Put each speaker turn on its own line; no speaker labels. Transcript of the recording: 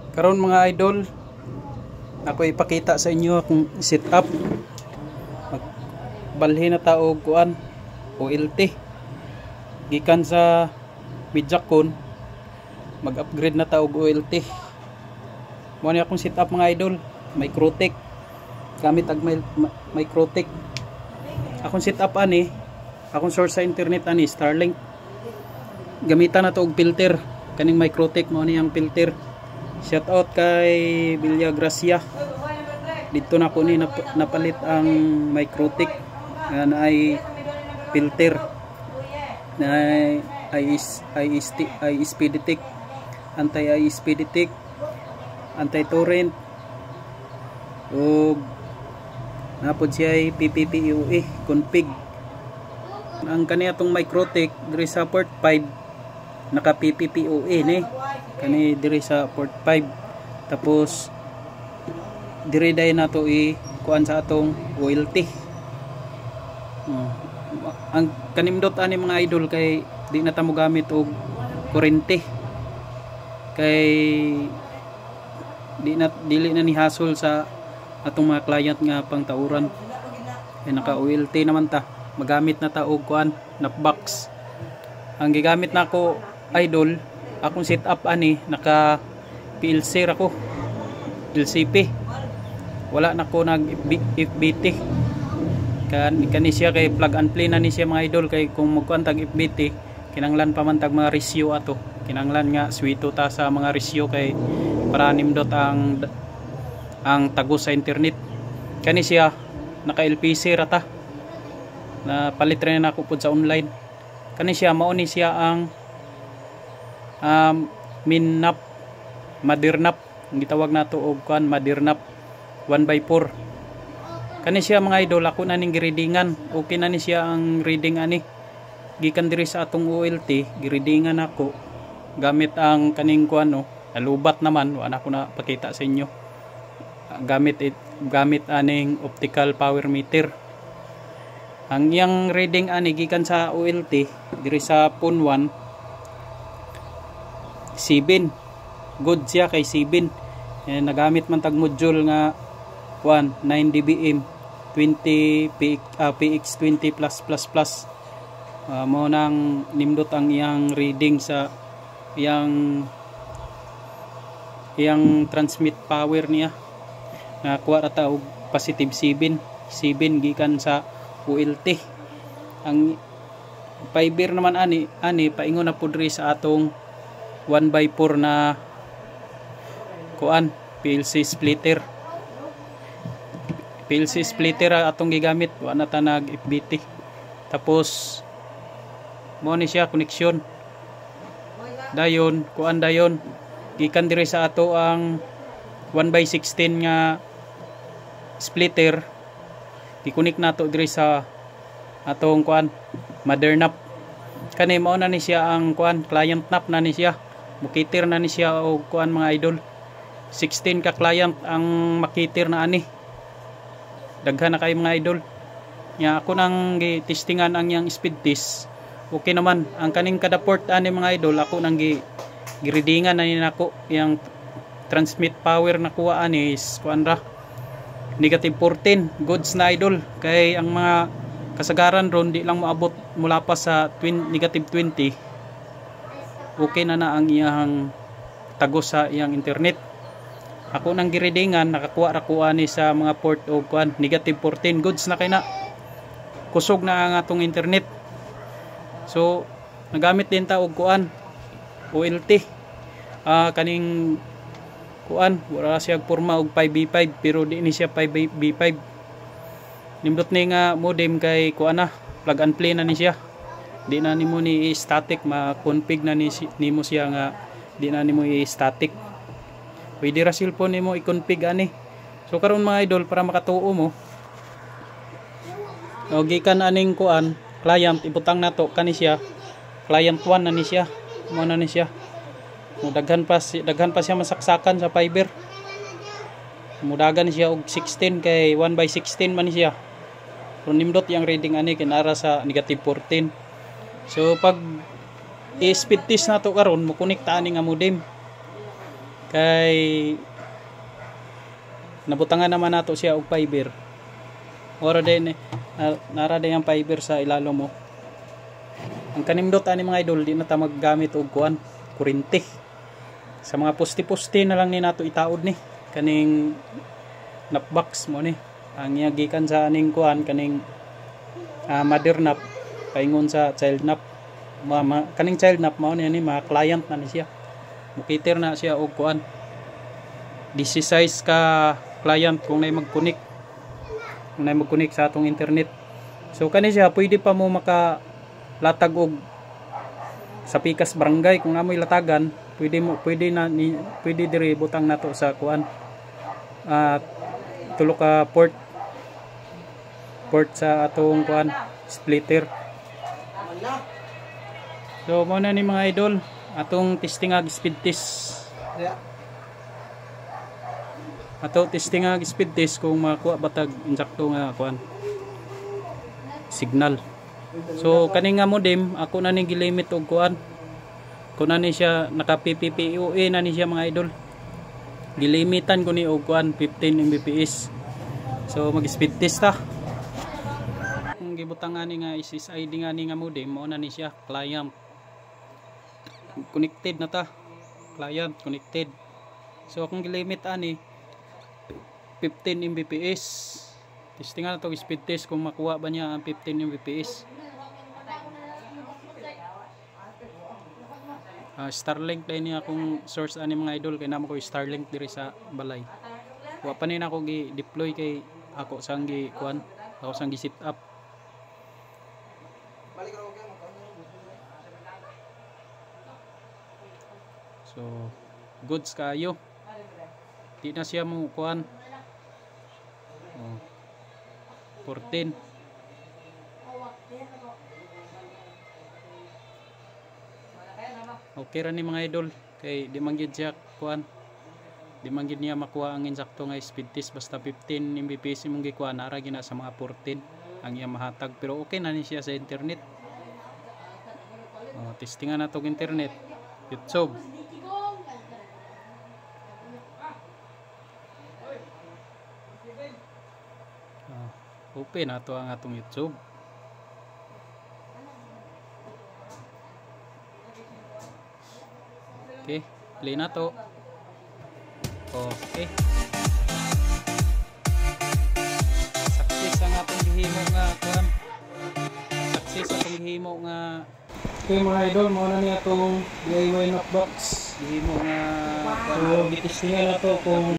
Karon mga idol, ako ipakita sa inyo akong setup. Magbalhin na ta og kuan OLT. Gikan sa Midjakon, mag-upgrade na ta og OLT. Mo ni akong setup mga idol, Microtech. Gamit ag Microtech. Akong setup ani, akong source sa internet ani Starlink. Gamitan na to og filter. Kaning Microtech mo ni ang filter. Shout out kay Villa Gracia. Dito na ko ni napalit ang Microtech na ay filter na iSpeedTech, anti-iSpeedTech, anti-torrent ug napod siya ay PPPoE config. Ang kaniya tong Microtech diri sa port 5 naka PPPoE ni kani diri sa port 5, tapos diri day nato kuan sa atong OLT. Ang kanimdot ani mga idol kay di na ta mo gamit og kuryente, kay dili na ni hassle sa atong mga client nga pangtauran. Kay naka OLT naman ta, magamit na ta og kuan napbox. Ang gigamit nako idol, akong setup ani naka PLC ra ko, LCP. Wala na ko nag FBT. Kani siya kay plug and play na ni siya mga idol, kay kung magkuan tag FBT kinanglan pa man tag mga ratio ato. Kinanglan nga swito ta sa mga ratio kay para nimdot ang tagos sa internet. Kani siya naka LPC ra ta. Na palit rin na ako pud sa online. Kani siya mao ni siya ang minnap, madirnap, gitawag nato og kuan madirnap 1/4. Kani siya mga idol, ako na ning gireadingan. Okay na ni siya ang reading ani. Gikan diri sa atong OLT, gireadingan ako gamit ang kaning kuan no, nalubat naman, wala ko na pakita sa inyo. Gamit aning optical power meter. Ang iyang reading ani gikan sa OLT diri sa PON 1 7. Good siya kay 7. Nagamit man tag module nga 9 dBm 20 PX20 plus. Mo nang nimdot ang iyang reading sa iyang transmit power niya. Nakuha ra ta og positive 7 gikan sa OLT. Ang fiber naman ani paingon na pud ri sa atong 1/4 na kuan PLC splitter. PLC splitter atong gigamit, wa na ta nag FBT. Tapos mo ni siya connection. Dayon kuan dayon gikan diri sa ato ang 1/16 nga splitter. Gikunik nato diri sa atong kuan mother nap. Kani mao na ni siya ang kuan client nap na ni siya. Mukitir na ni siya og kuan mga idol. 16 ka client ang makitir na ani. Daghan na kay mga idol. Nya ako nang gi-testingan ang yang speed test. Okay naman ang kaning kada port ani mga idol, ako nang gi-readingan na ni nako yang transmit power na kuha ani is kuan ra negative 14. Goods na idol, kay ang mga kasagaran ron di lang moabot mula pa sa negative 20. Okay na ang iyang tagos sa iyang internet. Ako nang gireadingan, nakakuha ra ko ani sa mga port og kuan negative 14. Goods na kay na. Kusog na ang atong internet. So nagamit din ta og kuan OLT. Kaning kuan wala siya porma og 5B5 pero di ni siya 5B5. Nimdot ni nga modem kay kuan na plug and play na ni siya. Di na nimo ni static, ma-config na nimo siya nga di na nimo i-static. Pwede ra cellphone nimo i-config ani. So karon mga idol, para makatuo mo, gikan aning kuan client ibutang nato kani siya client 1 na ni siya. Mo na ni siya. Daghan pa siya masaksakan sa fiber. Mudagan siya og 16 kay 1/16 man siya. Kung nimdot yang reading ani kinara sa negative 14. So pag i-speed test nato karon mo connect ani nga modem. Kay nabutangan naman nato siya og fiber. Ora din nara din ang fiber sa ilalo mo. Ang kanindot ani mga idol, di na ta maggamit og kuan, kuryente. Sa mga poste-poste na lang ni nato itaod ni kaning napbox mo ni. Ang gikan sa aning kuan kaning mother nap paingon sa child nap. Kaning child nap mao ni mga client na ni siya. Mukiter na siya og kuan. 16 ka client kung nay mag-connect. Kung nay mag-connect sa atong internet. So kani siya pwede pa mo makalatag og sa pikas barangay kung amoy latagan, pwede diri butang nato sa kuan. Tulo ka port sa atong kuan splitter. So mo na ni mga idol atong testing ag speed test. Ato testing ag speed test kung makuha batag insakto nga kuan signal. So kani nga modem ako na ni gilimit og kuan. Kun na ni siya naka PPPoE na ni siya mga idol. Gilimitan ko ni og kuan 15 Mbps. So mag speed test ta. Ang gibutangan ni nga SSID nga ni nga modem mo na ni siya client. Connected na ta. Client connected. So akong gilimit ani 15 Mbps. Testingan na to speed test kung makuha ba niya ang 15 Mbps. Starlink din niya akong source ani mga idol kay namo ko Starlink diri sa balay. Wa pa ni ako gi-deploy kay ako sang gi kuan, ako sang gi set up. So goods kayo. Di na siya mo kuan. 14. Okay ra ni mga idol kay di man gyud siya kuan. Di man gyud niya makuha ang insakto nga speed test basta 15 Mbps imong gikuha na ra gina sa mga 14 ang iya mahatag pero okay na ni siya sa internet. Testingan na tong internet. YouTube. Open na to ang atong YouTube. Okay, play na to. Okay. Success ang atong gihimo nga kuan. Success atong gihimo nga. Okay mga idol, mo na ni atong DIY knockbox. Gihimo nga so gitistingan na to kung